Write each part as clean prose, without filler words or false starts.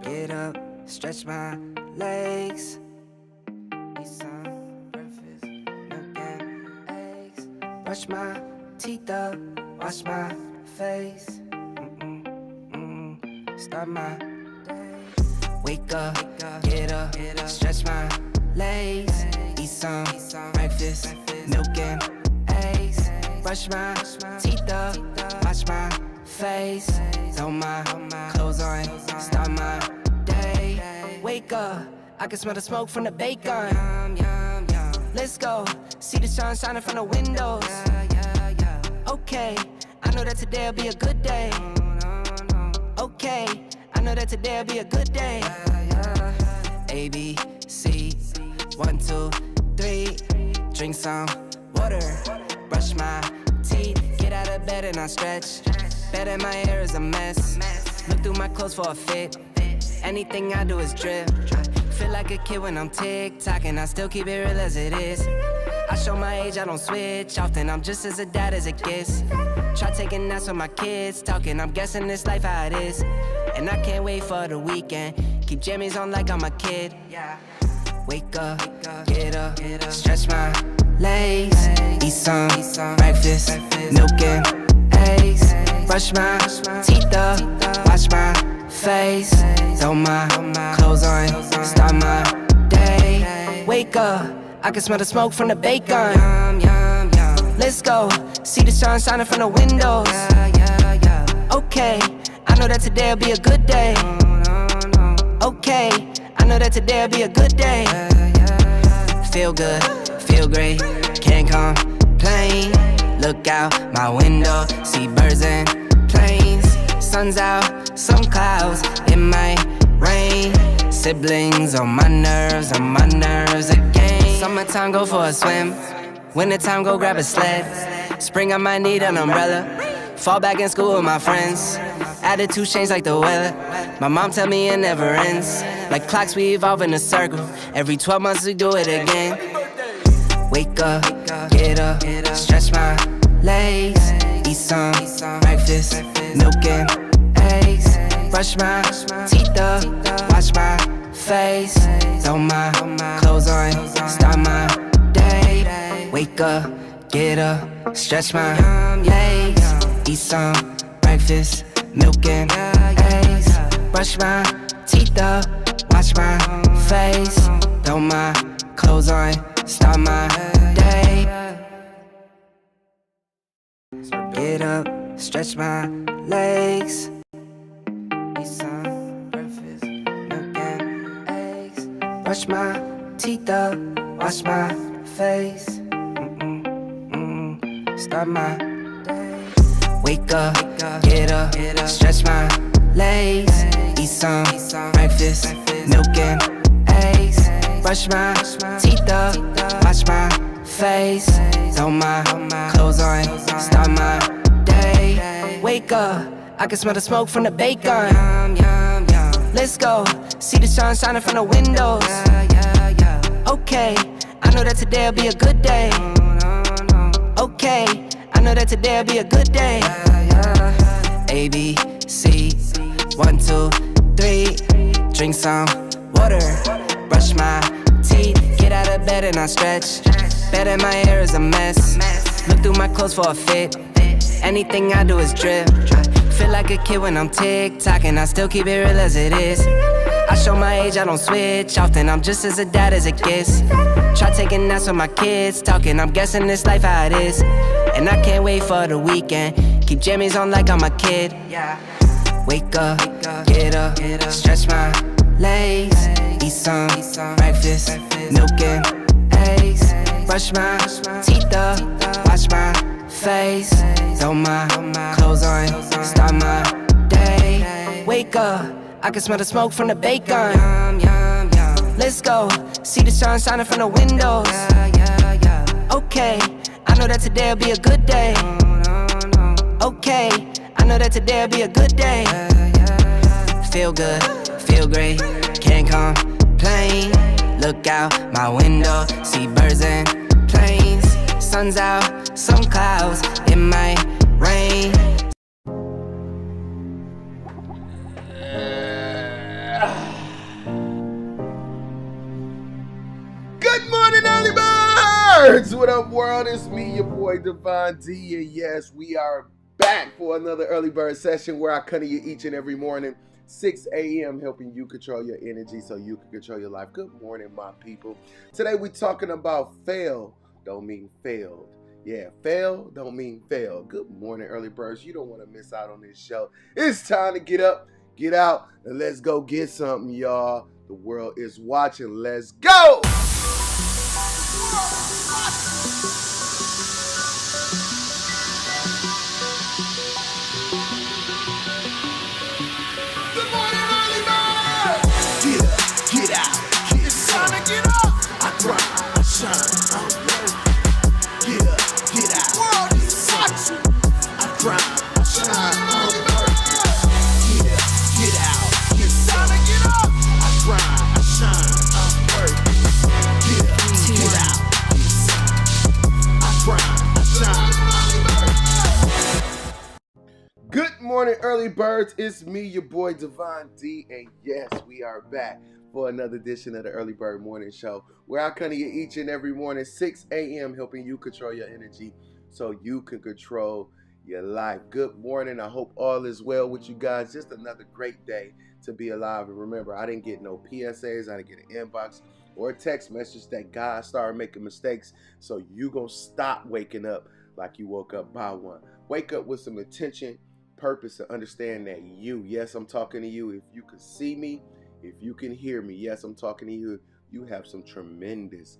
Get up, stretch my legs. Eat some breakfast, milk and eggs. Brush my teeth up, wash my face. Start my day. Wake up, get up, stretch my legs. Eat some breakfast, milk and eggs. Brush my teeth up, wash my face. Throw my clothes on, start my day. Wake up, I can smell the smoke from the bacon. Let's go, see the sun shining from the windows. Okay, I know that today'll be a good day. Okay, I know that today'll be a good day. A, B, C, 1, 2, 3. Drink some water, brush my teeth. Get out of bed and I stretch. Bed in my hair is a mess. Look through my clothes for a fit. Anything I do is drip. Feel like a kid when I'm tick-tocking. I still keep it real as it is. I show my age, I don't switch often. I'm just as a dad as it gets. Try taking naps with my kids talking. I'm guessing this life how it is. And I can't wait for the weekend. Keep jammies on like I'm a kid. Wake up, get up, stretch my legs. Eat some breakfast, milk and eggs. Brush my teeth up, wash my face. Throw my clothes on, start my day. Wake up, I can smell the smoke from the bacon. Let's go, see the sun shining from the windows. Okay, I know that today'll be a good day. Okay, I know that today'll be a good day. Feel good, feel great, can't complain. Look out my window, see birds and planes. Sun's out, some clouds, it might rain. Siblings on my nerves again. Summertime, go for a swim. Wintertime, go grab a sled. Spring, I might need an umbrella. Fall back in school with my friends. Attitude change like the weather. My mom tell me it never ends. Like clocks, we evolve in a circle. Every 12 months we do it again. Wake up, get up, stretch my legs. Eat some breakfast, milk and eggs. Brush my teeth up, wash my face. Throw my clothes on, start my day. Wake up, get up, stretch my legs. Eat some breakfast, milk and eggs. Brush my teeth up, wash my face. Throw my clothes on, start my day. Get up, stretch my legs. Eat some breakfast, milk and eggs. Brush my teeth up, wash my face. Start my day. Wake up, get up, stretch my legs. Eat some breakfast, milk and eggs. Brush my teeth up, wash my face. Throw my clothes on, start my day. Wake up, I can smell the smoke from the bacon. Let's go, see the sun shining from the windows. Okay, I know that today'll be a good day. Okay, I know that today'll be a good day. A, B, C, 1, 2, 3. Drink some water, brush my teeth. Get out of bed and I stretch. Bed in my hair is a mess. Look through my clothes for a fit. Anything I do is drip. Feel like a kid when I'm tick-tocking. I still keep it real as it is. I show my age, I don't switch often. I'm just as a dad as it gets. Try taking naps with my kids talking. I'm guessing this life how it is. And I can't wait for the weekend. Keep jammies on like I'm a kid. Wake up, get up, stretch my legs. Eat some breakfast, milk and eggs. Brush my teeth up, wash my face. Throw my clothes on, start my day. Wake up, I can smell the smoke from the bacon. Let's go, see the sun shining from the windows. Okay, I know that today'll be a good day. Okay, I know that today'll be a good day. Feel good, feel great, can't complain. Look out my window, see birds and planes. Sun's out, some clouds, it might rain. what up, world? It's me, your boy Divine D, and yes, we are back for another early bird session where I come to you each and every morning, 6 a.m., helping you control your energy so you can control your life. Good morning, my people. Today we're talking about fail don't mean failed. Yeah, fail don't mean fail. Good morning, early birds. You don't want to miss out on this show. It's time to get up, get out, and let's go get something, y'all. The world is watching. Let's go! Good morning, early bird! Get up, get out, it's time to get up! I grind, I shine, I work. Get up, get out, world is watching. I grind, I shine, I work. Get up, get out, it's time to get up! I grind, I shine, I work. Get up, get out, I grind, I shine, I work. Good morning, early birds. It's me, your boy Divine D, and yes, we are back for another edition of the Early Bird Morning Show, where I come to you each and every morning, 6 a.m., helping you control your energy so you can control your life. Good morning. I hope all is well with you guys. Just another great day to be alive. And remember, I didn't get no PSAs. I didn't get an inbox or a text message that God started making mistakes. So you gonna stop waking up like you woke up by one. Wake up with some intention, purpose, and understand that yes, I'm talking to you. If you can see me, if you can hear me, yes, I'm talking to you. You have some tremendous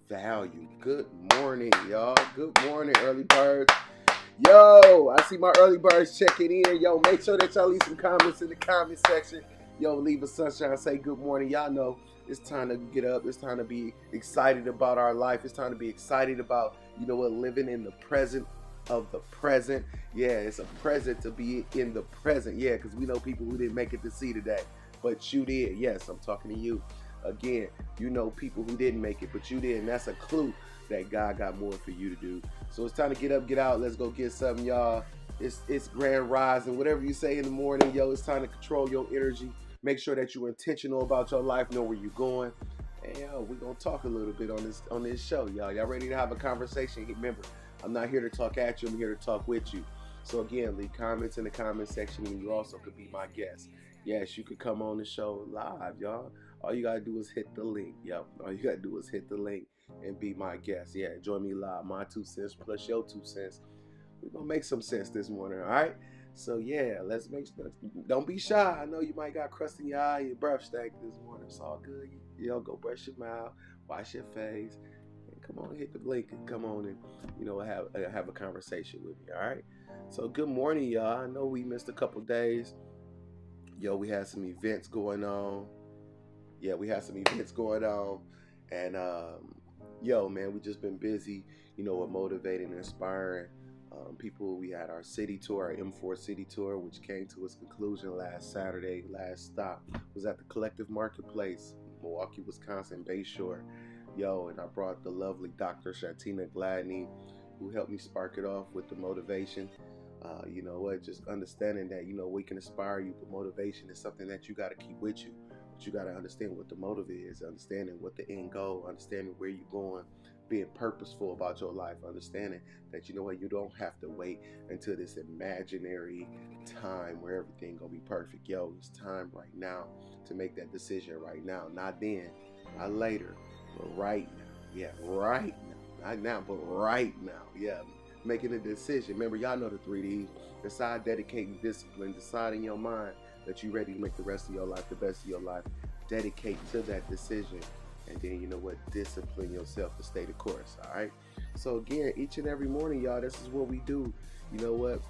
value. Good morning, y'all. Good morning, early birds. Yo, I see my early birds checking in. Yo, make sure that y'all leave some comments in the comment section. Yo, leave a sunshine, say good morning. Y'all know it's time to get up. It's time to be excited about our life. It's time to be excited about, living in the present of the present. Yeah, it's a present to be in the present. Yeah, because we know people who didn't make it to see today, but you did. Yes, I'm talking to you. Again, you know people who didn't make it, but you did, and that's a clue that God got more for you to do. So it's time to get up, get out. Let's go get something, y'all. It's grand rising. Whatever you say in the morning, yo, it's time to control your energy. Make sure that you're intentional about your life, know where you're going. And yo, we're gonna talk a little bit on this show, y'all. Y'all ready to have a conversation? Remember, I'm not here to talk at you, I'm here to talk with you. So again, leave comments in the comment section, and you also could be my guest. Yes, you could come on the show live, y'all. All you gotta do is hit the link. Yep, all you gotta do is hit the link and be my guest. Yeah, join me live. My 2 cents plus your 2 cents. We're gonna make some sense this morning, all right? So yeah, don't be shy. I know you might got crust in your eye, your breath stank this morning. It's all good. Go brush your mouth, wash your face, and come on, hit the link and come on and have a conversation with me, all right? So good morning, y'all. I know we missed a couple days. Yo, we had some events going on. And yo, man, we just been busy, with motivating and inspiring people. We had our city tour, our M4 city tour, which came to its conclusion last Saturday. Last stop was at the Collective Marketplace, Milwaukee, Wisconsin, Bayshore. Yo, and I brought the lovely Dr. Shantina Gladney, who helped me spark it off with the motivation. Just understanding that, we can inspire you, but motivation is something that you got to keep with you. But you got to understand what the motive is, understanding what the end goal, understanding where you're going, being purposeful about your life, understanding that, you don't have to wait until this imaginary time where everything gonna be perfect. Yo, it's time right now to make that decision right now. Not then, not later, but right now. Yeah, right now. Not now, but right now. Yeah, making a decision. Remember, y'all know the 3Ds. Decide, dedicating, discipline. Decide in your mind that you're ready to make the rest of your life the best of your life. Dedicate to that decision. And then, discipline yourself to stay the course, all right? So, again, each and every morning, y'all, this is what we do. You know what?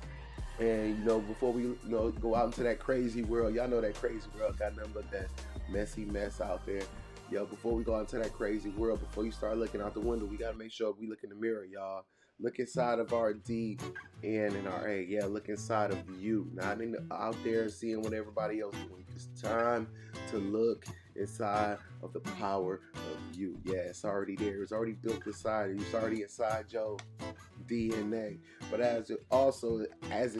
And, before we, go out into that crazy world, y'all know that crazy world got nothing but that messy mess out there. Yo, before we go into that crazy world, before you start looking out the window, we got to make sure we look in the mirror, y'all. Look inside of our D, N, and our A. Yeah, look inside of you. Not out there seeing what everybody else is doing. It's time to look inside of the power of you. Yeah, it's already there. It's already built inside of you. It's already inside your DNA. But as it's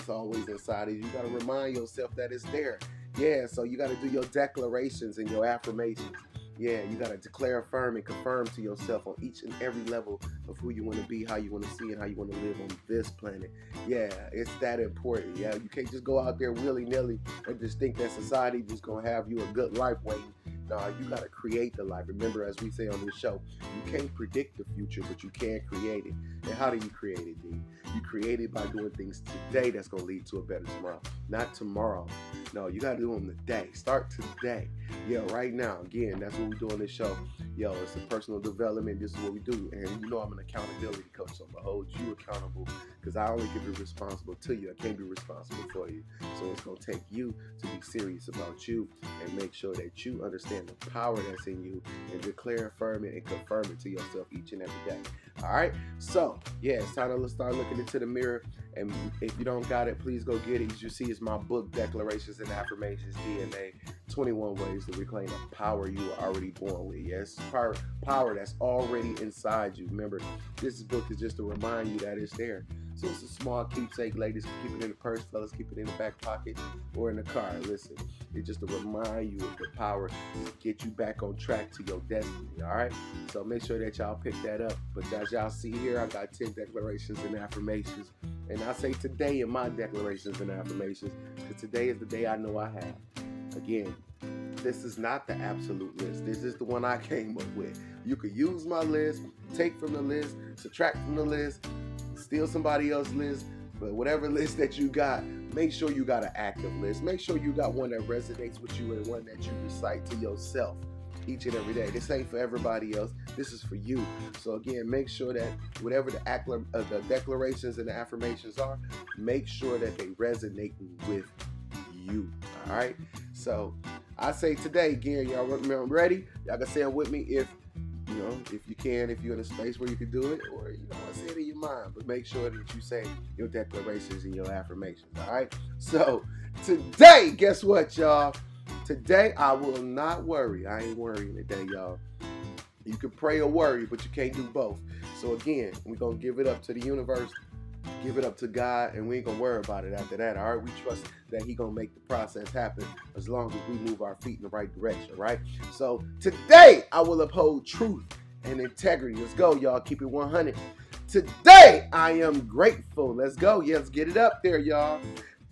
always inside of you, you got to remind yourself that it's there. Yeah, so you got to do your declarations and your affirmations. Yeah, you got to declare, affirm, and confirm to yourself on each and every level of who you want to be, how you want to see, and how you want to live on this planet. Yeah, it's that important. Yeah, you can't just go out there willy-nilly and just think that society just going to have you a good life waiting. No, you got to create the life. Remember, as we say on this show, you can't predict the future, but you can create it. And how do you create it, D? You create it by doing things today that's going to lead to a better tomorrow. Not tomorrow. No, you got to do them today. Start today. Yeah, right now. Again, that's what we do on this show. Yo, it's a personal development. This is what we do. And you know I'm an accountability coach, so I'm going to hold you accountable because I only can be responsible to you. I can't be responsible for you. So it's going to take you to be serious about you and make sure that you understand the power that's in you and declare, affirm it, and confirm it to yourself each and every day. All right? So, yeah, it's time to start looking into the mirror. And if you don't got it, please go get it. As you see, it's my book, Declarations and Affirmations, DNA, 21 Ways to Reclaim the Power You Were Already Born With. Yes, power that's already inside you. Remember, this book is just to remind you that it's there. So it's a small keepsake, ladies. Keep it in the purse, fellas. Keep it in the back pocket or in the car. Listen, it's just to remind you of the power to get you back on track to your destiny, all right? So make sure that y'all pick that up. But as y'all see here, I got 10 declarations and affirmations. And I say today in my declarations and affirmations because today is the day I know I have. Again, this is not the absolute list. This is the one I came up with. You could use my list, take from the list, subtract from the list, steal somebody else's list, but whatever list that you got, make sure you got an active list. Make sure you got one that resonates with you and one that you recite to yourself each and every day. This ain't for everybody else. This is for you. So again, make sure that whatever the declarations and the affirmations are, make sure that they resonate with you. All right. So I say today, again, y'all ready? Y'all can say it with me if you can, if you're in a space where you can do it, or I say it in your mind, but make sure that you say your declarations and your affirmations. All right. So today, guess what, y'all? Today, I will not worry. I ain't worrying today, y'all. You can pray or worry, but you can't do both. So again, we're going to give it up to the universe, give it up to God, and we ain't going to worry about it after that, all right? We trust that He going to make the process happen as long as we move our feet in the right direction, right? So today, I will uphold truth and integrity. Let's go, y'all. Keep it 100. Today, I am grateful. Let's go. Yeah, let's get it up there, y'all.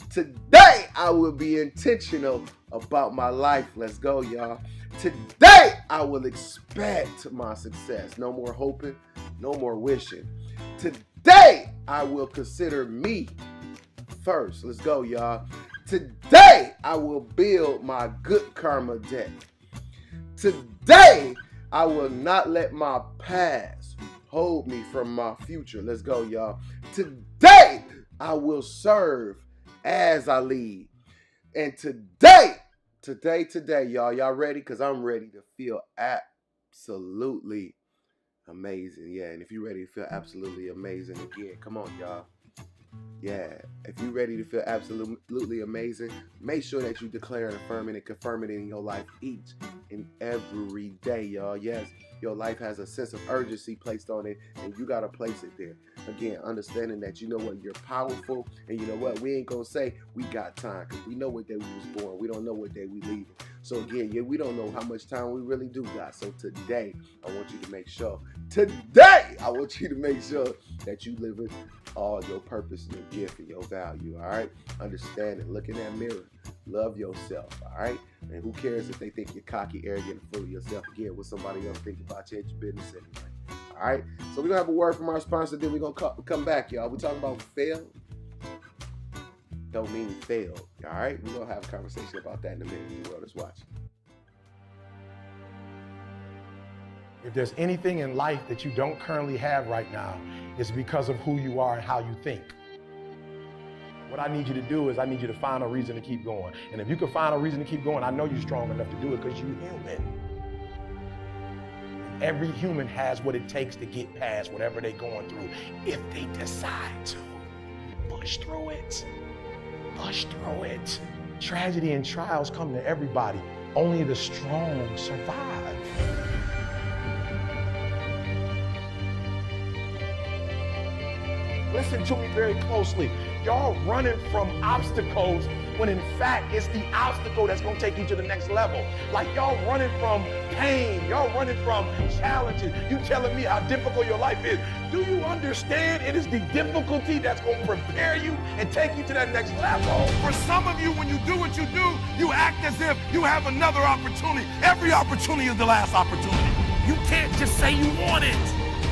Today, I will be intentional about my life. Let's go, y'all. Today, I will expect my success. No more hoping, no more wishing. Today, I will consider me first. Let's go, y'all. Today, I will build my good karma deck. Today, I will not let my past hold me from my future. Let's go, y'all. Today, I will serve as I lead. And today, y'all ready? Because I'm ready to feel absolutely amazing. Yeah, and if you're ready to feel absolutely amazing again, come on, y'all. Yeah, if you're ready to feel absolutely amazing, make sure that you declare and affirm it and confirm it in your life each and every day, y'all. Yes, your life has a sense of urgency placed on it, and you got to place it there. Again, understanding that, you know what, you're powerful, and you know what, we ain't going to say we got time, because we know what day we was born. We don't know what day we leaving. So again, yeah, we don't know how much time we really do got. So today, I want you to make sure that you live in all your purpose and your gift and your value, all right? Understand it. Look in that mirror. Love yourself, all right? And who cares if they think you're cocky, arrogant, and full of yourself? Again, what somebody else think about you at your business anyway, all right? So we're going to have a word from our sponsor, then we're going to come back, y'all. We're talking about fail. Don't mean fail, all right? We're going to have a conversation about that in a minute. The world is watching. If there's anything in life that you don't currently have right now, it's because of who you are and how you think. What I need you to do is I need you to find a reason to keep going. And if you can find a reason to keep going, I know you're strong enough to do it because you're human. Every human has what it takes to get past whatever they're going through if they decide to. Push through it. Push through it. Tragedy and trials come to everybody. Only the strong survive. Listen to me very closely. Y'all running from obstacles when in fact it's the obstacle that's going to take you to the next level. Like y'all running from pain, y'all running from challenges. You telling me how difficult your life is. Do you understand it is the difficulty that's going to prepare you and take you to that next level? For some of you, when you do what you do, you act as if you have another opportunity. Every opportunity is the last opportunity. You can't just say you want it.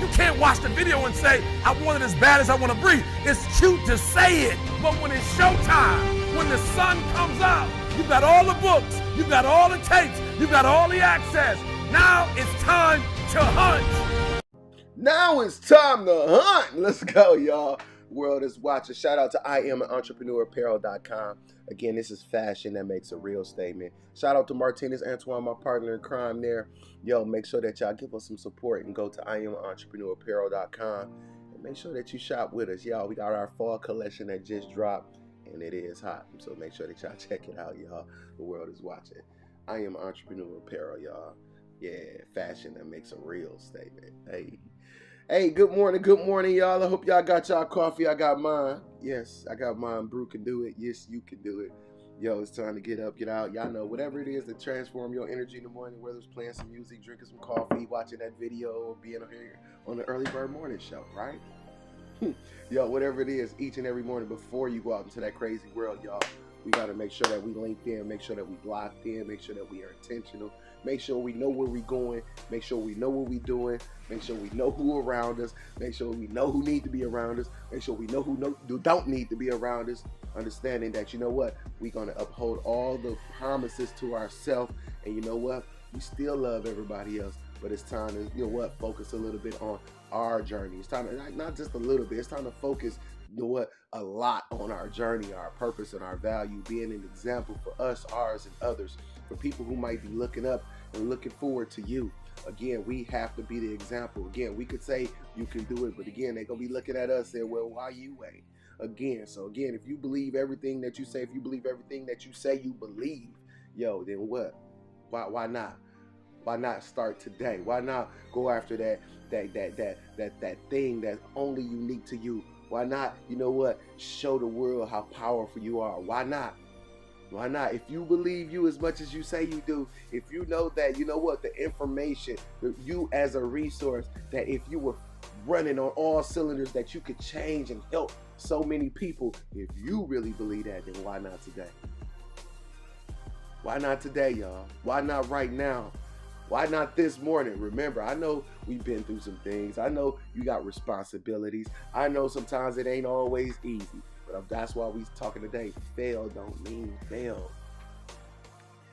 You can't watch the video and say, I want it as bad as I want to breathe. It's cute to say it, but when it's showtime, when the sun comes out, you've got all the books, you've got all the tapes, you've got all the access. Now it's time to hunt. Now it's time to hunt. Let's go, y'all. World is watching. Shout out to IamAnentrepreneurapparel.com. Again, this is fashion that makes a real statement. Shout out to Martinez Antoine, my partner in crime there. Yo, make sure that y'all give us some support and go to IamAnentrepreneurapparel.com and make sure that you shop with us. Y'all, we got our fall collection that just dropped and it is hot. So make sure that y'all check it out, y'all. The world is watching. I am Entrepreneur Apparel, y'all. Yeah, fashion that makes a real statement. Hey, good morning, y'all. I hope y'all got y'all coffee. I got mine. Yes, I got mine. Brew can do it. Yes, you can do it. Yo, it's time to get up, get out. Y'all know, whatever it is to transform your energy in the morning, whether it's playing some music, drinking some coffee, watching that video, or being here on the Early Bird Morning Show, right? Yo, whatever it is, each and every morning before you go out into that crazy world, y'all, we got to make sure that we linked in, make sure that we locked in, make sure that we are intentional, make sure we know where we're going, make sure we know what we're doing, make sure we know who around us, make sure we know who need to be around us, make sure we know who don't need to be around us, understanding that, you know what, we're going to uphold all the promises to ourselves, and you know what, we still love everybody else, but it's time to, you know what, focus a little bit on our journey. It's time to, not just a little bit, it's time to focus, you know what, a lot on our journey, our purpose, and our value, being an example for us, ours, and others, for people who might be looking up and looking forward to you. Again, we have to be the example. Again, we could say you can do it, but again, they're going to be looking at us saying, well, why you ain't? Again, so again, if you believe everything that you say, if you believe everything that you say you believe, yo, then what? Why not? Why not start today? Why not go after that thing that's only unique to you? Why not, you know what, show the world how powerful you are? Why not? Why not? If you believe you as much as you say you do, if you know that, you know what, the information, you as a resource, that if you were running on all cylinders, that you could change and help so many people, if you really believe that, then why not today? Why not today, y'all? Why not right now? Why not this morning? Remember, I know we've been through some things. I know you got responsibilities. I know sometimes it ain't always easy. But that's why we talking today. Fail don't mean fail.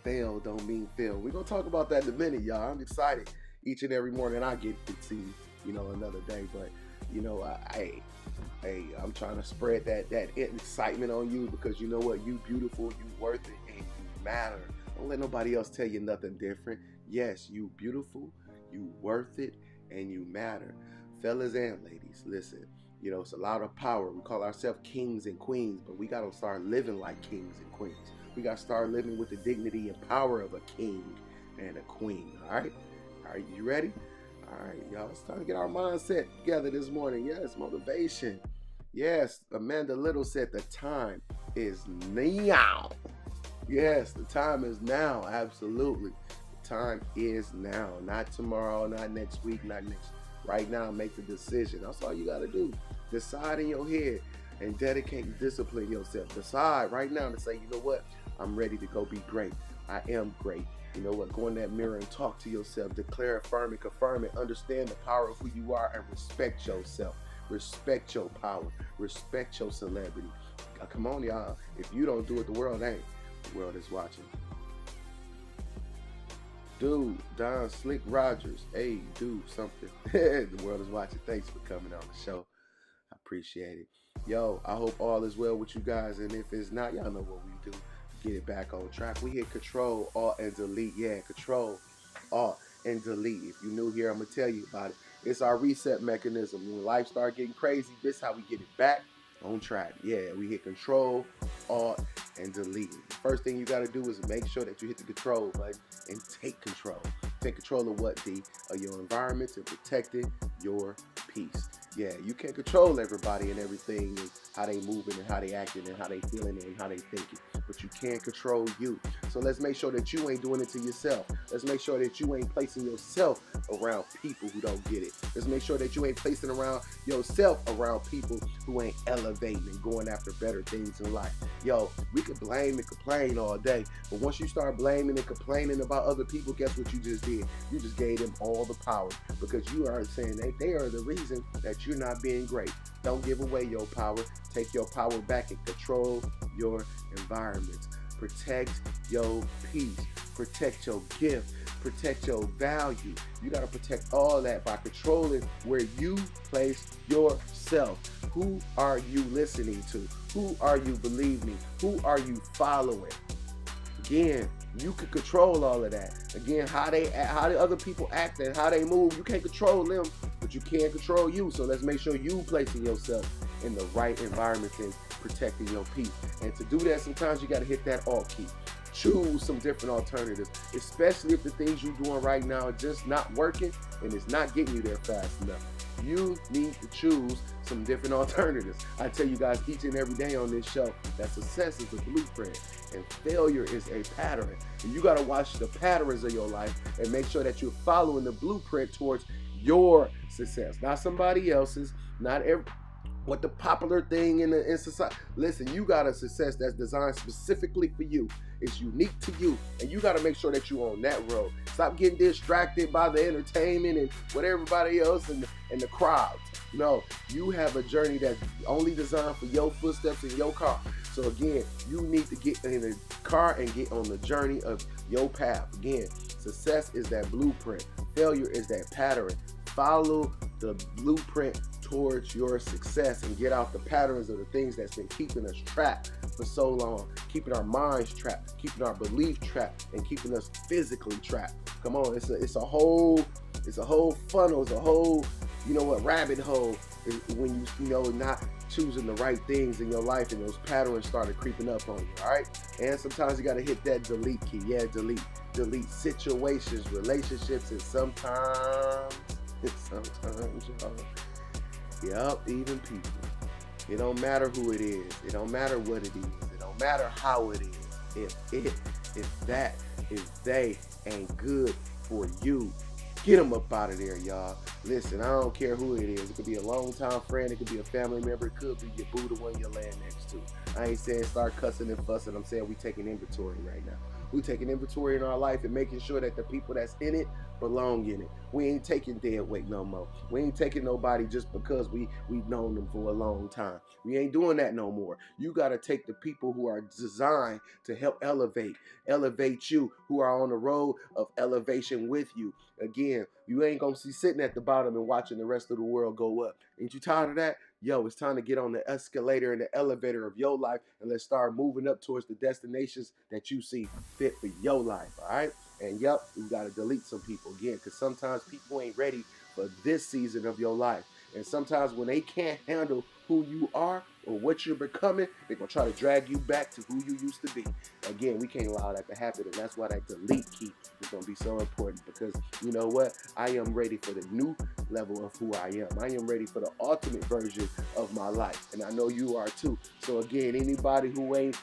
Fail don't mean fail. We're going to talk about that in a minute, y'all. I'm excited. Each and every morning I get to see, you know, another day. But, you know, I'm trying to spread that excitement on you because you know what? You beautiful, you worth it, and you matter. Don't let nobody else tell you nothing different. Yes, you beautiful, you worth it, and you matter. Fellas and ladies, listen, you know, it's a lot of power. We call ourselves kings and queens, but we got to start living like kings and queens. We got to start living with the dignity and power of a king and a queen, all right? All right, you ready? All right, y'all, it's time to get our mindset together this morning. Yes, motivation. Yes, Amanda Little said the time is now. Yes, the time is now, absolutely. Time is now, not tomorrow, not next week, not next. Right now, make the decision. That's all you got to do. Decide in your head and dedicate and discipline yourself. Decide right now to say, you know what? I'm ready to go be great. I am great. You know what? Go in that mirror and talk to yourself. Declare, affirm it, confirm it. Understand the power of who you are and respect yourself. Respect your power. Respect your celebrity. Come on, y'all. If you don't do it, the world ain't. The world is watching. Dude, Don Slick Rogers, hey, do something. The world is watching. Thanks for coming on the show. I appreciate it. Yo, I hope all is well with you guys. And if it's not, y'all know what we do. Get it back on track. We hit Control, Alt, and Delete. Yeah, Control, Alt, and Delete. If you're new here, I'm going to tell you about it. It's our reset mechanism. When life starts getting crazy, this is how we get it back on track. Yeah, we hit Control, Alt, and Delete. First thing you got to do is make sure that you hit the control button and take control. Take control of what, D? Of your environment and protecting your peace. Yeah, you can't control everybody and everything and how they moving and how they acting and how they feeling and how they thinking. but you can't control you. So let's make sure that you ain't doing it to yourself. Let's make sure that you ain't placing yourself around people who don't get it. Let's make sure that you ain't placing around yourself around people who ain't elevating and going after better things in life. Yo, we could blame and complain all day, but once you start blaming and complaining about other people, guess what you just did? You just gave them all the power, because you are saying that they are the reason that you're not being great. Don't give away your power. Take your power back and control your environment. Protect your peace. Protect your gift. Protect your value. You got to protect all that by controlling where you place yourself. Who are you listening to? Who are you believing? Who are you following? Again, you can control all of that. Again, how the other people act and how they move, you can't control them, but you can control you. So let's make sure you placing yourself in the right environment and protecting your peace. And to do that, sometimes you got to hit that alt key. Choose some different alternatives, especially if the things you're doing right now are just not working and it's not getting you there fast enough. You need to choose some different alternatives. I tell you guys each and every day on this show that success is a blueprint and failure is a pattern. And you got to watch the patterns of your life and make sure that you're following the blueprint towards your success, not somebody else's, not what the popular thing in society. Listen, you got a success that's designed specifically for you. It's unique to you, and you got to make sure that you're on that road. Stop getting distracted by the entertainment and what everybody else and the crowds. No, you have a journey that's only designed for your footsteps in your car. So again, you need to get in the car and get on the journey of your path. Again, success is that blueprint. Failure is that pattern. Follow the blueprint towards your success and get out the patterns of the things that's been keeping us trapped for so long, keeping our minds trapped, keeping our belief trapped, and keeping us physically trapped. Come on, it's a whole funnel, it's a whole, rabbit hole when you not choosing the right things in your life and those patterns started creeping up on you. All right, and sometimes you got to hit that delete key. Yeah, delete situations, relationships, and sometimes y'all. Yep, even people. It don't matter who it is. It don't matter what it is. It don't matter how it is. If they ain't good for you, get them up out of there, y'all. Listen, I don't care who it is. It could be a longtime friend. It could be a family member. It could be your boo, the one you're laying next to. I ain't saying start cussing and fussing. I'm saying we taking inventory right now. We taking inventory in our life and making sure that the people that's in it belong in it. We ain't taking dead weight no more. We ain't taking nobody just because we've known them for a long time. We ain't doing that no more. You got to take the people who are designed to help elevate you, who are on the road of elevation with you. Again, you ain't gonna see sitting at the bottom and watching the rest of the world go up. Ain't you tired of that? Yo, it's time to get on the escalator and the elevator of your life and let's start moving up towards the destinations that you see fit for your life, all right? And yep, you got to delete some people again, because sometimes people ain't ready for this season of your life. And sometimes when they can't handle who you are or what you're becoming, they're going to try to drag you back to who you used to be. Again, we can't allow that to happen, and that's why that delete key is going to be so important, because you know what? I am ready for the new level of who I am. I am ready for the ultimate version of my life, and I know you are too. So again, anybody who ain't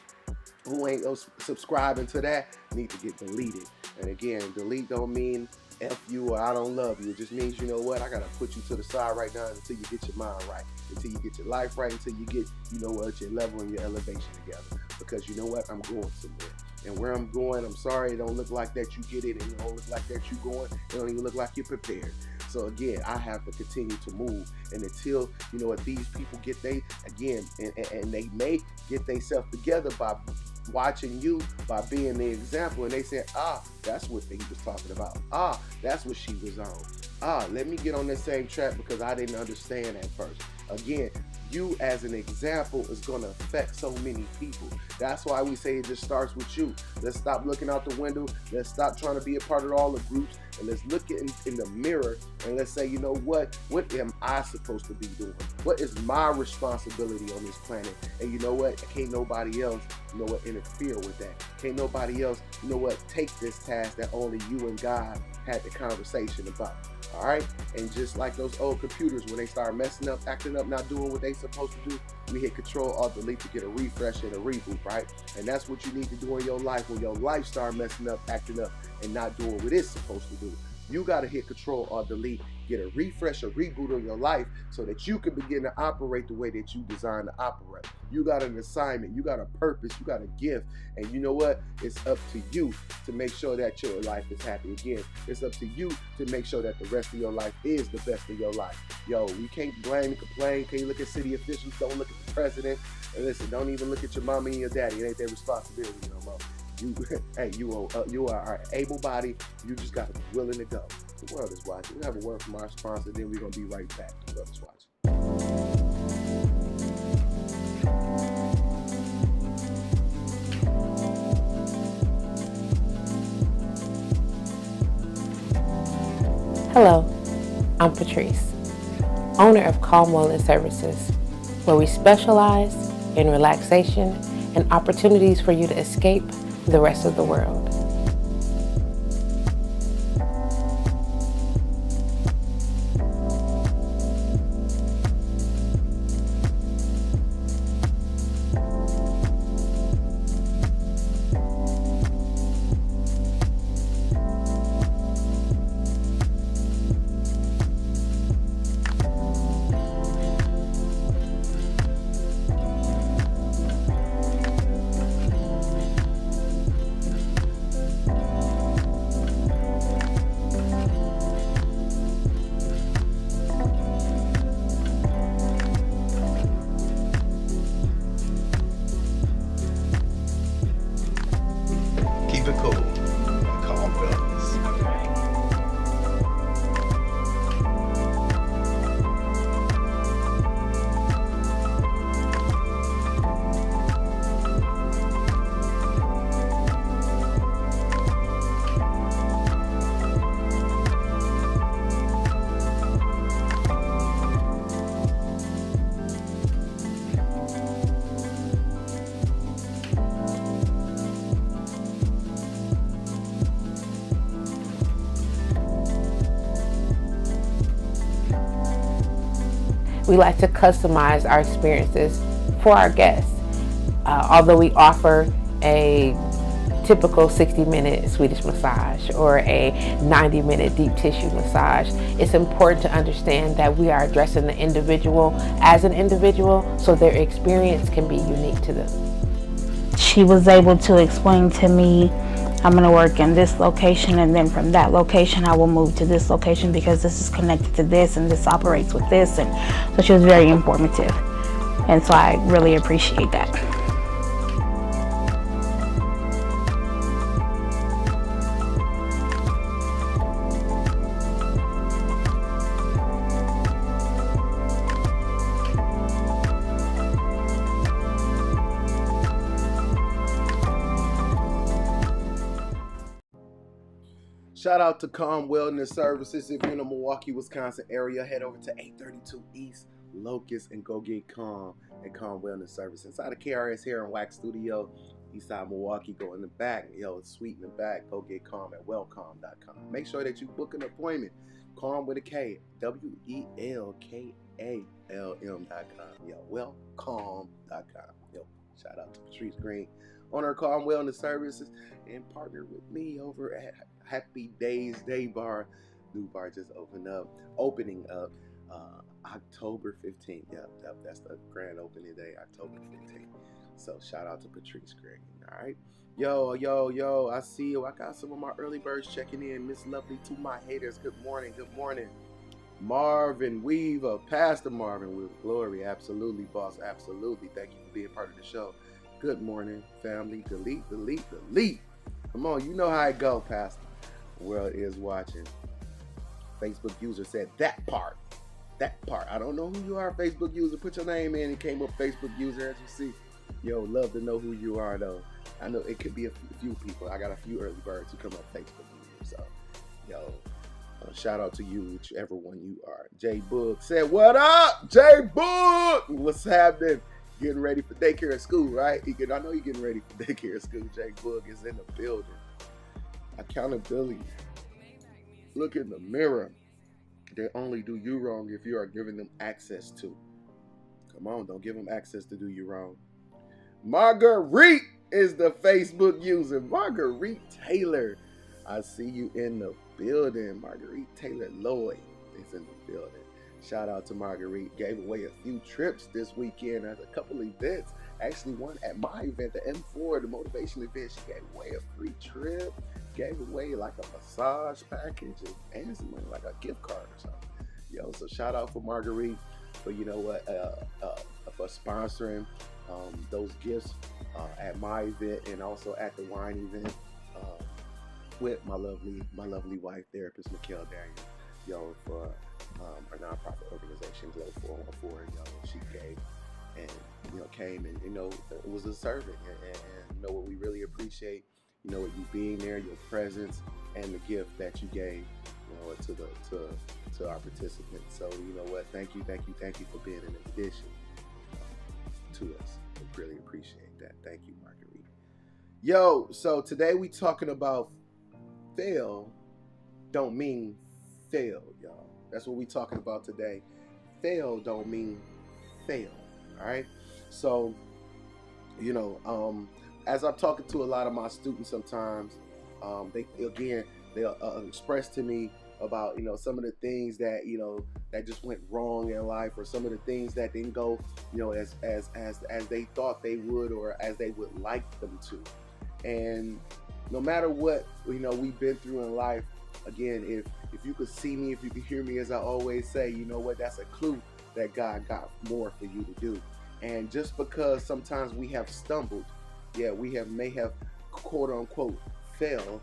subscribing to that need to get deleted. And again, delete don't mean F you or I don't love you. It just means, you know what, I gotta put you to the side right now until you get your mind right, until you get your life right, until you get, your level and your elevation together. Because you know what, I'm going somewhere. And where I'm going, I'm sorry, it don't look like that you get it, and it don't look like that you going, it don't even look like you're prepared. So again, I have to continue to move, and until these people get and they may get themselves together by watching you, by being the example, and they say, that's what he was talking about. That's what she was on. Let me get on that same track because I didn't understand at first. Again, you as an example is going to affect so many people. That's why we say it just starts with you. Let's stop looking out the window. Let's stop trying to be a part of all the groups, and let's look in the mirror and let's say, what am I supposed to be doing? What is my responsibility on this planet? And you know what? Can't nobody else, interfere with that. Can't nobody else, take this task that only you and God had the conversation about. All right, and just like those old computers, when they start messing up, acting up, not doing what they supposed to do, we hit Control-Alt-Delete to get a refresh and a reboot, right? And that's what you need to do in your life when your life start messing up, acting up, and not doing what it's supposed to do. You got to hit Control-Alt-Delete, get a refresh, a reboot on your life so that you can begin to operate the way that you designed to operate. You got an assignment, you got a purpose, you got a gift, and you know what? It's up to you to make sure that your life is happy again. It's up to you to make sure that the rest of your life is the best of your life. Yo, we can't blame and complain. Can't look at city officials, don't look at the president, and listen, don't even look at your mommy and your daddy. It ain't their responsibility no more. Hey, you are able-bodied. You just got to be willing to go. The world is watching. We have a word from our sponsor, then we're gonna be right back. The world is watching. Hello, I'm Patrice, owner of Calm Wellness Services, where we specialize in relaxation and opportunities for you to escape the rest of the world. Keep it cool. Calm Wellness. We like to customize our experiences for our guests. Although we offer a typical 60-minute Swedish massage or a 90-minute deep tissue massage, it's important to understand that we are addressing the individual as an individual so their experience can be unique to them. She was able to explain to me, I'm going to work in this location, and then from that location I will move to this location because this is connected to this and this operates with this. And so she was very informative, and so I really appreciate that. Shout out to Calm Wellness Services. If you're in the Milwaukee, Wisconsin area, head over to 832 East Locust and go get Calm at Calm Wellness Service. Inside of KRS here in Wax Studio, Eastside Milwaukee. Go in the back. Yo, it's sweet in the back. Go get Calm at wellcalm.com. Make sure that you book an appointment. Calm with a K. WELKALM.com. Yo, wellcalm.com. Yo, shout out to Patrice Green, owner of Calm Wellness Services, and partner with me over at Happy Days Day Bar. New bar just opening up October 15th. Yep, that's the grand opening day, October 15th. So shout out to Patrice Green. All right. Yo, I see you. I got some of my early birds checking in. Miss Lovely to my haters. Good morning. Marvin Weaver, Pastor Marvin Weaver. Glory, absolutely, boss, absolutely. Thank you for being part of the show. Good morning, family. Delete. Come on, you know how it go, Pastor. The world is watching. Facebook user said that part. I don't know who you are, Facebook user. Put your name in. It came up Facebook user, as you see. Yo, love to know who you are, though. I know it could be a few people. I got a few early birds who come up Facebook user. So, yo, shout out to you, whichever one you are. Jay Book said, what up, Jay Book? What's happening? Getting ready for daycare and school, right? I know you're getting ready for daycare and school. Jay Book is in the building. Accountability. Look in the mirror. They only do you wrong if you are giving them access to. Come on, don't give them access to do you wrong. Marguerite is the Facebook user. Marguerite Taylor. I see you in the building. Marguerite Taylor Lloyd is in the building. Shout out to Marguerite. Gave away a few trips this weekend at a couple events. Actually, one at my event, the M4, the motivation event. She gave away a free trip. Gave away like a massage package and some money, like a gift card or something. Yo, so shout out for Marguerite for, you know what, for sponsoring those gifts at my event and also at the wine event with my lovely wife, therapist Mikhail Daniel. Yo, for our nonprofit organization Glow 414. Yo, she gave and, you know, came and, you know, it was a servant, and you know what, we really appreciate, you know, you being there, your presence, and the gift that you gave, you know, to our participants. So, you know what, thank you for being an addition to us. We really appreciate that. Thank you, Marguerite. Yo, so today we talking about fail don't mean fail, y'all. That's what we talking about today. Fail don't mean fail. All right. So, you know, as I'm talking to a lot of my students, sometimes they'll express to me about, you know, some of the things that, you know, that just went wrong in life, or some of the things that didn't go, you know, as they thought they would, or as they would like them to. And no matter what, you know, we've been through in life, again, if you could see me, if you could hear me, as I always say, you know what, that's a clue that God got more for you to do. And just because sometimes we have stumbled, yeah, may have quote unquote failed,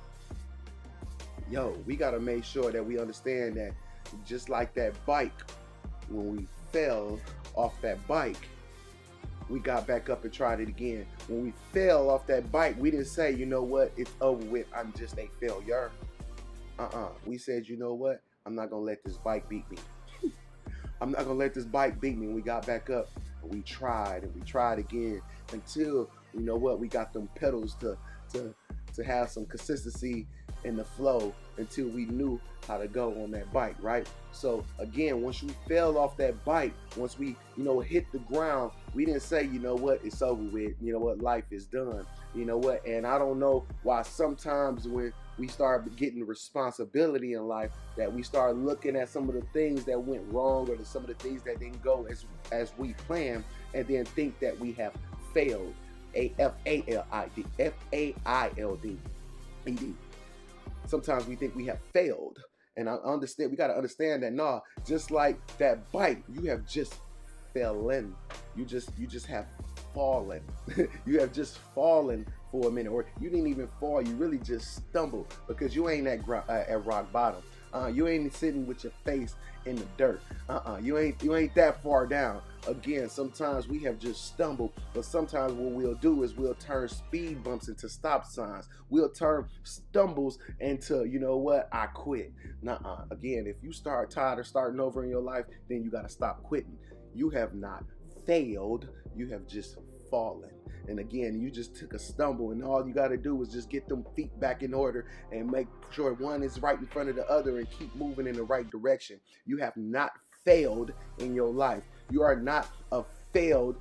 yo, we got to make sure that we understand that just like that bike, when we fell off that bike, we got back up and tried it again. When we fell off that bike, we didn't say, you know what, it's over with, I'm just a failure. We said, you know what, I'm not going to let this bike beat me. I'm not going to let this bike beat me. And we got back up and we tried again until, you know what, we got them pedals to have some consistency in the flow, until we knew how to go on that bike, right? So again, once we fell off that bike, once we, you know, hit the ground, we didn't say, you know what, it's over with, you know what, life is done, you know what. And I don't know why sometimes when we start getting responsibility in life, that we start looking at some of the things that went wrong, or some of the things that didn't go as we planned, and then think that we have failed. F-A-I-L-D. Sometimes we think we have failed. And I understand, we got to understand that, nah, just like that bike, you have just fallen. You just have fallen. You have just fallen for a minute, or you didn't even fall. You really just stumbled, because you ain't at rock bottom. You ain't sitting with your face in the dirt. You ain't that far down. Again, sometimes we have just stumbled, but sometimes what we'll do is we'll turn speed bumps into stop signs. We'll turn stumbles into, you know what, I quit. Nuh-uh. Again, if you start tired of starting over in your life, then you got to stop quitting. You have not failed. You have just fallen. And again, you just took a stumble, and all you got to do is just get them feet back in order and make sure one is right in front of the other and keep moving in the right direction. You have not failed in your life. You are not a failed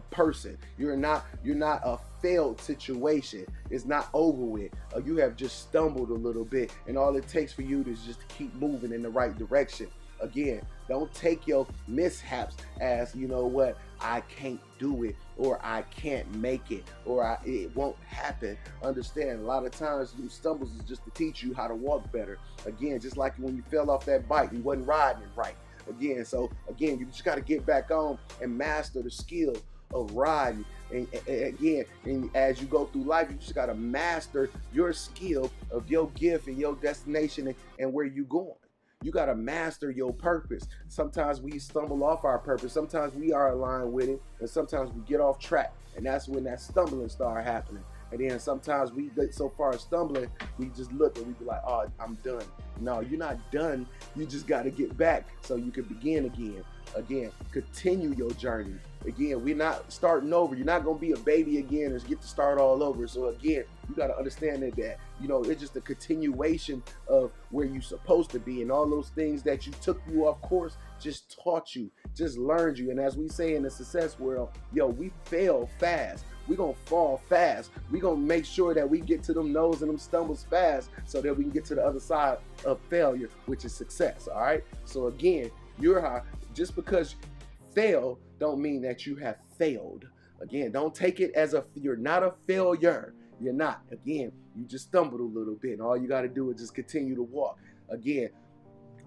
person. You're not a failed situation. It's not over with. You have just stumbled a little bit, and all it takes for you is just to keep moving in the right direction. Again, don't take your mishaps as, you know what, I can't do it, or I can't make it, or it won't happen. Understand, a lot of times these stumbles is just to teach you how to walk better. Again, just like when you fell off that bike, you wasn't riding it right. Again, so again, you just got to get back on and master the skill of riding. And again, and as you go through life, you just got to master your skill of your gift and your destination and where you going. You got to master your purpose. Sometimes we stumble off our purpose. Sometimes we are aligned with it, and sometimes we get off track, and that's when that stumbling start happening. And then sometimes we get so far stumbling, we just look and we be like, oh, I'm done. No, you're not done. You just got to get back so you can begin again. Again, continue your journey. Again, we're not starting over. You're not going to be a baby again and get to start all over. So again, you got to understand that, you know, it's just a continuation of where you're supposed to be, and all those things that you took you off course just taught you, just learned you. And as we say in the success world, yo, we fail fast. We're going to fall fast. We're going to make sure that we get to them no's and them stumbles fast so that we can get to the other side of failure, which is success. All right. So again, just because you fail don't mean that you have failed. Again, don't take it as you're not a failure. You're not. Again, you just stumbled a little bit, and all you got to do is just continue to walk. Again,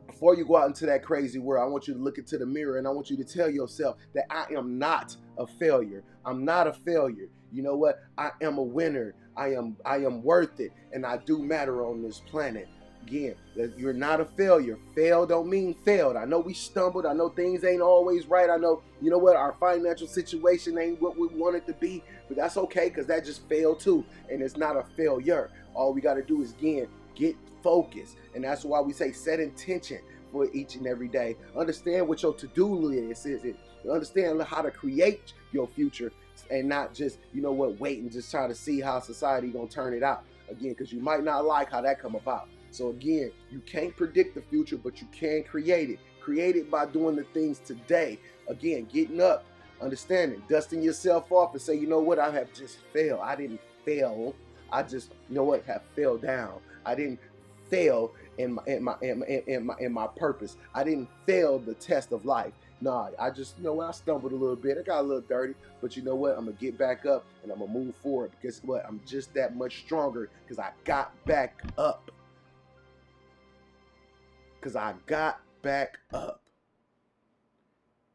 before you go out into that crazy world, I want you to look into the mirror, and I want you to tell yourself that I am not a failure. I'm not a failure. You know what? I am a winner. I am worth it, and I do matter on this planet. Again, that you're not a failure. Fail don't mean failed. I know we stumbled. I know things ain't always right. I know, you know what, our financial situation ain't what we want it to be, but that's okay, because that just failed too, and it's not a failure. All we got to do is, again, get focused, and that's why we say set intention for each and every day. Understand what your to-do list is. Understand how to create your future, and not just, you know what, wait and just try to see how society gonna turn it out. Again, because you might not like how that come about. So again, you can't predict the future, but you can create it. Create it by doing the things today. Again, getting up, understanding, dusting yourself off and say, you know what, I have just failed. I didn't fail. I just, you know what, have fell down. I didn't fail in my purpose. I didn't fail the test of life. Nah, I just, you know what, I stumbled a little bit. I got a little dirty, but you know what, I'm going to get back up and I'm going to move forward, because what, I'm just that much stronger because I got back up. Because I got back up.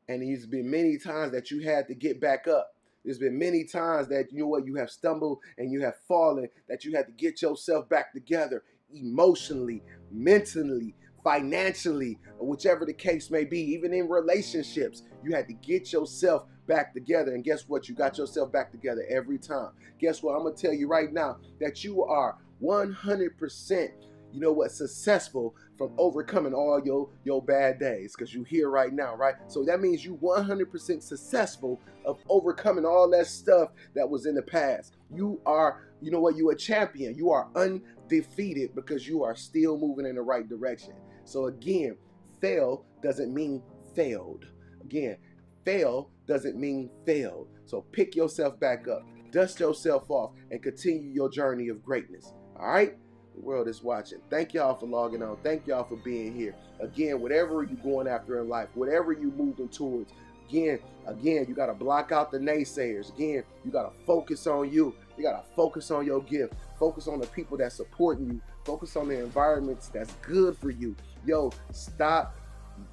And there's been many times that you had to get back up. There's been many times that, you know what, you have stumbled and you have fallen, that you had to get yourself back together emotionally, mentally, financially, or whichever the case may be. Even in relationships, you had to get yourself back together. And guess what? You got yourself back together every time. Guess what? I'm going to tell you right now that you are 100%, you know what, successful from overcoming all your bad days, because you here right now, right? So that means you 100% successful of overcoming all that stuff that was in the past. You are, you know what, you a champion. You are undefeated because you are still moving in the right direction. So again, fail doesn't mean failed. Again, fail doesn't mean failed. So pick yourself back up, dust yourself off, and continue your journey of greatness. All right? The world is watching. Thank y'all for logging on. Thank y'all for being here. Again, whatever you're going after in life, whatever you're moving towards, again, you got to block out the naysayers. Again, you got to focus on you. You got to focus on your gift. Focus on the people that's supporting you. Focus on the environments that's good for you. Yo, stop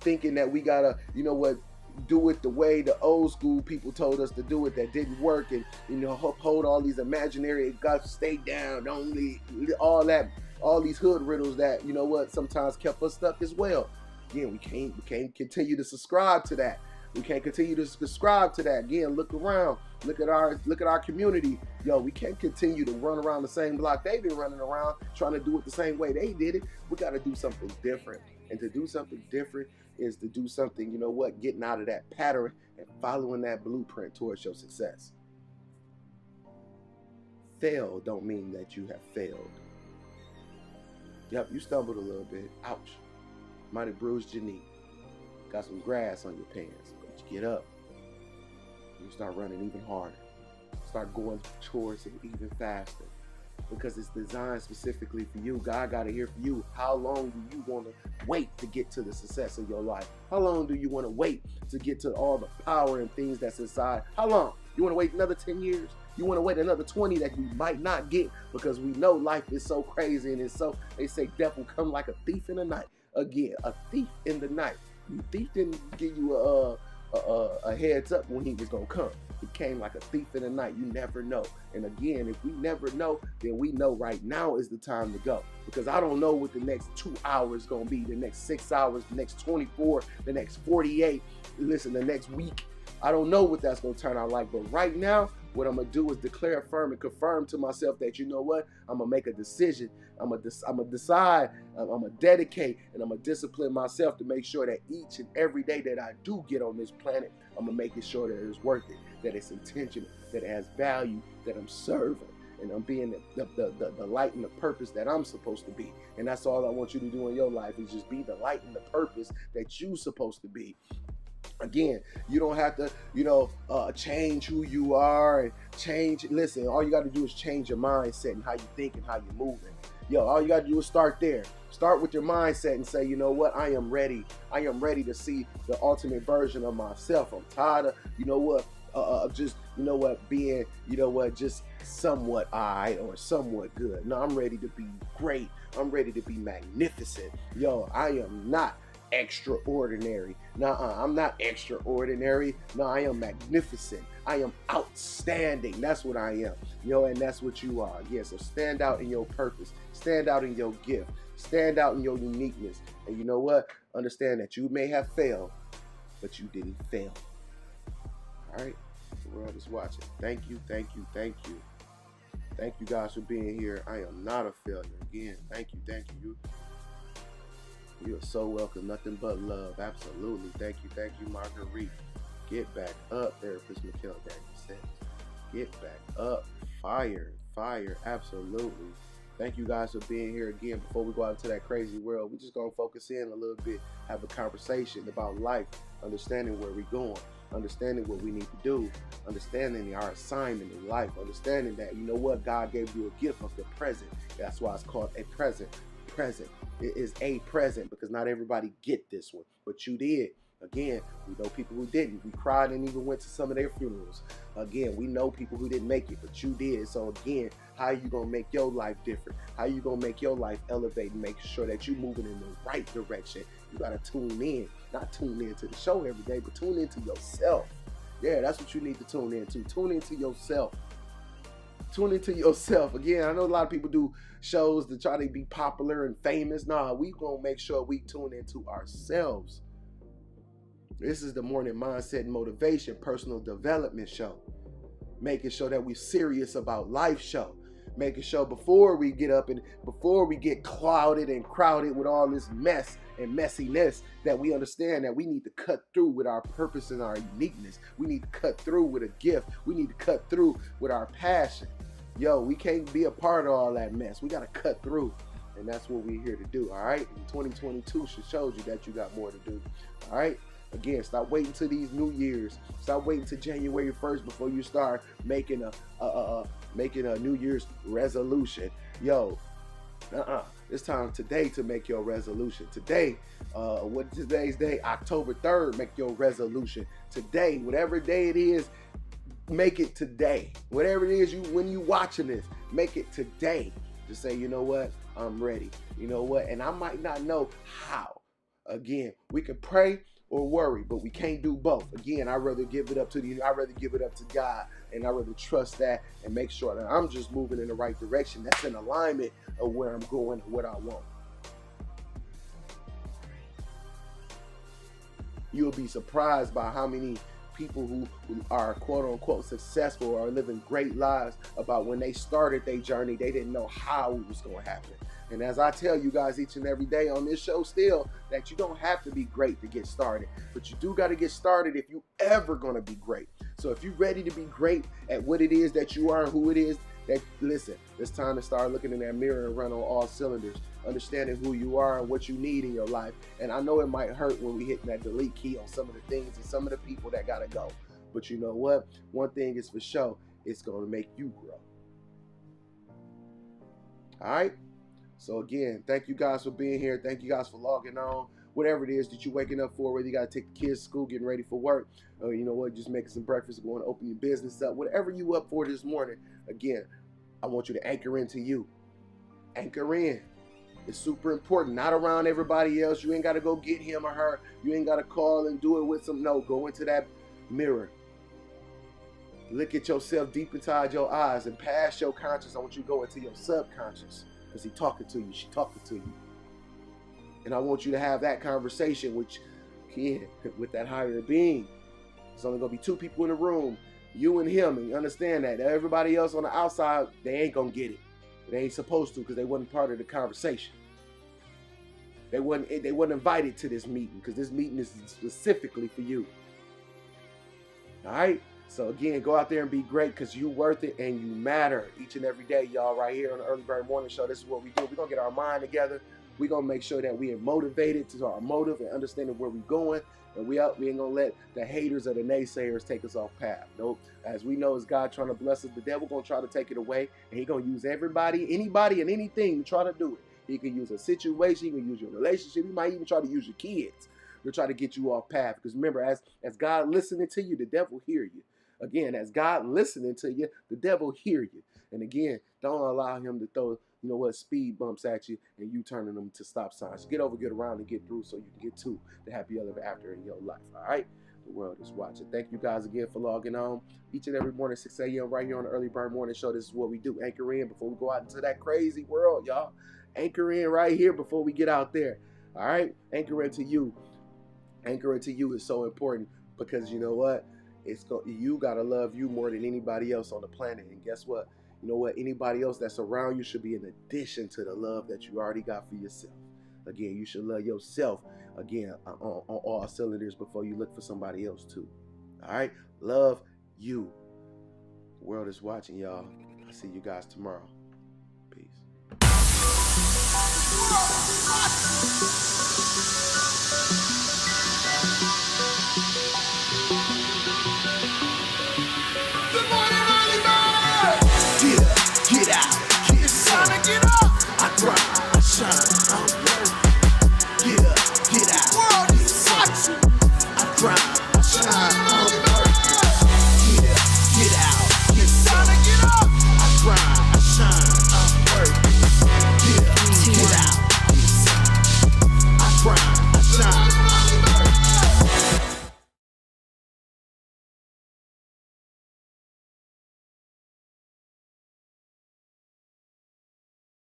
thinking that we got to, you know what, do it the way the old school people told us to do it, that didn't work, and, you know, uphold all these imaginary, got to stay down, don't leave, all these hood riddles that, you know what, sometimes kept us stuck as well. Again, we can't continue to subscribe to that. We can't continue to subscribe to that. Again, look around, look at our community. Yo, we can't continue to run around the same block they've been running around, trying to do it the same way they did it. We got to do something different, and to do something different is to do something, you know what, getting out of that pattern and following that blueprint towards your success. Fail don't mean that you have failed. Yep, you stumbled a little bit. Ouch. Might have bruised your knee. Got some grass on your pants. But you get up. You start running even harder. Start going towards it even faster. Because it's designed specifically for you. God got to hear from you. How long do you want to wait to get to the success of your life? How long do you want to wait to get to all the power and things that's inside? How long? You want to wait another 10 years? You want to wait another 20 that you might not get? Because we know life is so crazy, and it's so, they say death will come like a thief in the night. Again, a thief in the night. The thief didn't give you a heads up when he was going to come. He came like a thief in the night. You never know. And again, if we never know, then we know right now is the time to go. Because I don't know what the next 2 hours is going to be, the next 6 hours, the next 24, the next 48, listen, the next week. I don't know what that's going to turn out like. But right now, what I'm gonna do is declare, affirm, and confirm to myself that, you know what, I'm gonna make a decision. I'm gonna decide. I'm gonna dedicate, and I'm gonna discipline myself to make sure that each and every day that I do get on this planet, I'm gonna make it sure that it's worth it, that it's intentional, that it has value, that I'm serving, and I'm being the light and the purpose that I'm supposed to be. And that's all I want you to do in your life, is just be the light and the purpose that you're supposed to be. Again, you don't have to, change who you are and change. Listen, all you got to do is change your mindset and how you think and how you're moving. All you got to do is start there. Start with your mindset and say, you know what, I am ready. I am ready to see the ultimate version of myself. I'm tired of, being, just somewhat alright or somewhat good. No, I'm ready to be great. I'm ready to be magnificent. I am not extraordinary. I'm not extraordinary. No, I am magnificent. I am outstanding. That's what I am. And that's what you are. Yeah, so stand out in your purpose. Stand out in your gift. Stand out in your uniqueness. And you know what? Understand that you may have failed, but you didn't fail. All right? The world is watching. Thank you, thank you, thank you. Thank you guys for being here. I am not a failure. Again, thank you, thank you. You are so welcome. Nothing but love. Absolutely. Thank you, Marguerite. Get back up, Therapist Mikhail Daniel says. Get back up. Fire. Absolutely. Thank you guys for being here again. Before we go out into that crazy world, we're just going to focus in a little bit, have a conversation about life, understanding where we're going, understanding what we need to do, understanding our assignment in life, understanding that, you know what, God gave you a gift of the present. That's why it's called a present. It is a present, because not everybody get this one, but you did. Again, we know people who didn't. We cried and even went to some of their funerals. Again, we know people who didn't make it, but you did. So again, how are you going to make your life different? How are you going to make your life elevate and make sure that you're moving in the right direction? You got to tune in, not tune in to the show every day, but tune into yourself. Yeah, that's what you need to tune into. Tune into yourself. Tune into yourself. Again, I know a lot of people do shows to try to be popular and famous. Nah, we gonna make sure we tune into ourselves. This is the Morning Mindset and Motivation Personal Development Show. Making sure that we're serious about life show. Making sure before we get up and before we get clouded and crowded with all this mess and messiness, that we understand that we need to cut through with our purpose and our uniqueness. We need to cut through with a gift. We need to cut through with our passion. We can't be a part of all that mess. We got to cut through. And that's what we're here to do, all right? And 2022 shows you that you got more to do, all right? Again, stop waiting till these New Year's. Stop waiting till January 1st before you start making a New Year's resolution. It's time today to make your resolution. Today, what is today's day? October 3rd, make your resolution. Today, whatever day it is, make it today. Whatever it is, when you watching this, make it today. Just say, you know what? I'm ready. You know what? And I might not know how. Again, we can pray or worry, but we can't do both. Again, I'd rather give it up to God, and I'd rather trust that and make sure that I'm just moving in the right direction. That's in alignment of where I'm going and what I want. You'll be surprised by how many people who are quote unquote successful or living great lives about when they started their journey, they didn't know how it was going to happen. And as I tell you guys each and every day on this show still, that you don't have to be great to get started, but you do got to get started if you ever going to be great. So if you're ready to be great at what it is that you are and who it is that, listen, it's time to start looking in that mirror and run on all cylinders, understanding who you are and what you need in your life. And I know it might hurt when we hit that delete key on some of the things and some of the people that got to go. But you know what? One thing is for sure, it's going to make you grow. All right? So again, thank you guys for being here. Thank you guys for logging on. Whatever it is that you're waking up for, whether you got to take the kids to school, getting ready for work, or you know what, just making some breakfast, going to open your business up, whatever you up for this morning, again, I want you to anchor into you. Anchor in. It's super important. Not around everybody else. You ain't got to go get him or her. You ain't got to call and do it with some. No, go into that mirror. Look at yourself deep inside your eyes and past your conscious. I want you to go into your subconscious. Because he's talking to you, she's talking to you. And I want you to have that conversation with that higher being. There's only going to be two people in the room. You and him, and you understand that. Everybody else on the outside, they ain't gonna get it. They ain't supposed to because they wasn't part of the conversation. They wasn't invited to this meeting because this meeting is specifically for you. All right? So again, go out there and be great because you worth it and you matter each and every day, y'all, right here on the Early Bird Morning Show. This is what we do. We're going to get our mind together. We're going to make sure that we are motivated to our motive and understanding where we're going. And we ain't going to let the haters or the naysayers take us off path. Nope. As we know, as God trying to bless us, the devil going to try to take it away. And he going to use everybody, anybody, and anything to try to do it. He can use a situation. He can use your relationship. He might even try to use your kids to try to get you off path. Because remember, as God listening to you, the devil hear you. Again, as God listening to you, the devil hear you. And again, don't allow him to throw, speed bumps at you and you turning them to stop signs. Get over, get around, and get through so you can get to the happy ever after in your life. All right? The world is watching. Thank you guys again for logging on each and every morning, 6 a.m. right here on the Early Bird Morning Show. This is what we do. Anchor in before we go out into that crazy world, y'all. Anchor in right here before we get out there. All right? Anchor into you. Anchor into you is so important because you know what? You gotta love you more than anybody else on the planet. And guess what? You know what? Anybody else that's around you should be in addition to the love that you already got for yourself. Again, you should love yourself again on all cylinders before you look for somebody else too. All right? Love you. The world is watching, y'all. I'll see you guys tomorrow.